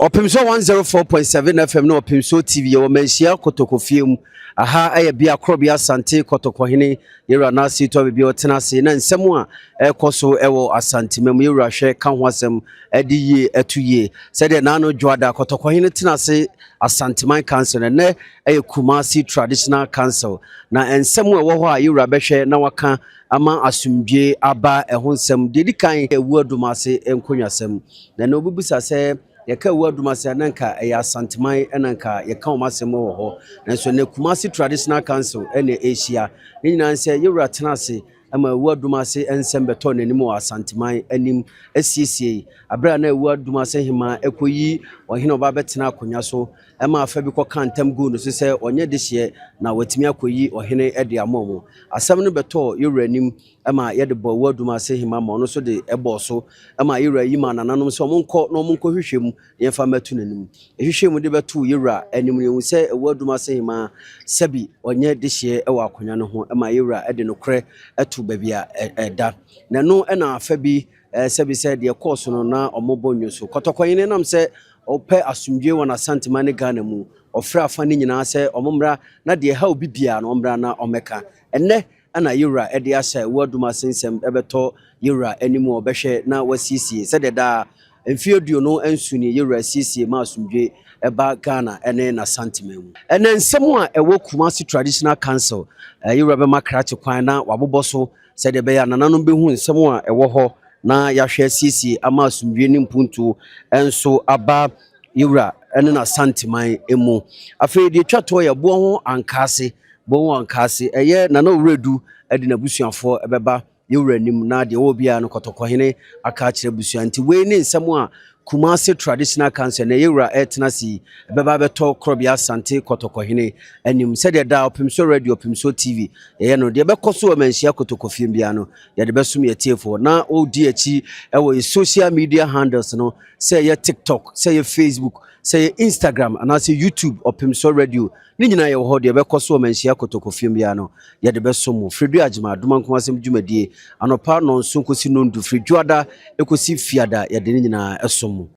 Opemsuo 104.7 FM no Opemsuo TV o menhia kotokofiem aha aye bia krobia sante kotokohene yera na sito bia otenase na nsem a ekoso ewo asante mem yera hwe ka ho asem ediye etuye said na no dwada kotokohene tenase asanteman council ne aye Kumasi traditional council na ensem a wo ho a yera behwe na waka ama asumdwe aba eho nsem dedikan Awua Dumase enkonwasem na no bubusa se yeka Awua Dumase nanka ya santeman enanka yeka omasem wo ho nanso ne Kumasi traditional council ene Asia ni nyina nse yewura tenase ama Awua Dumase ensem beto nanim wa santeman anim asiesie abra na Awua Dumase hima ekoyi ohene oba betena akonya so ama afa bi koka ntam gu no so se onye dehye na watimi akoyi ohene ede amomo asem no beto yewura anim ama yede bo Awua Dumase hima ma no so de ebo so ama yewura yima nananom so monko no monko hwehwem yemfa matu nanim ehwehwem de beto yewura anim ne hu se Awua Dumase hima sabi onye dehye ewa akonya no ho ama yewura ede no kre atu babia eda na no na afa bi sabi se de course no na omobonyo so kotokoyene nam se ope asumdwe wona santemane Ghana mu ofra afa ni nyina se omomra na de ha obi bia na omra na omeka enne ana yewura ede asa Awua Dumase nsem ebeto yewura animu obehwe na wasiesie se de da mfioduo no ansuni yewura siesie ma asumdwe eba Ghana ene na santememu ene nsem a ewo Kumasi traditional council yewura be makrate kwan na waboboso se de be ya nananom behu nsem a ewo ho na yahwe siesie ama asumdwe ni mpuntu enso aba yewura ene na santeman emu afi de twato ya Buoho Ankase eye na owredu ede na busuafo ebeba yewura nim na de wo bia no kotokohene aka kire busuanti we ni nsem a Kumasi traditional council na yewura etenasi ebeba beto krobia sante kotokohene anim sede da Opemsuo radio Opemsuo TV ye no de bekoso manhia kotokofiem bia no de besum ye tiefo na odi achi ewo social media handles no say ye TikTok say ye Facebook say Instagram and also YouTube Opemsuo radio ni nyina ye ho de bekoso manhia kotokofiem bia no ye de besum Fredu Ajima duma nkomasem dwumadie anopa no nso kosi nondu Fridwada ekosi fiada ye de ni nyina esom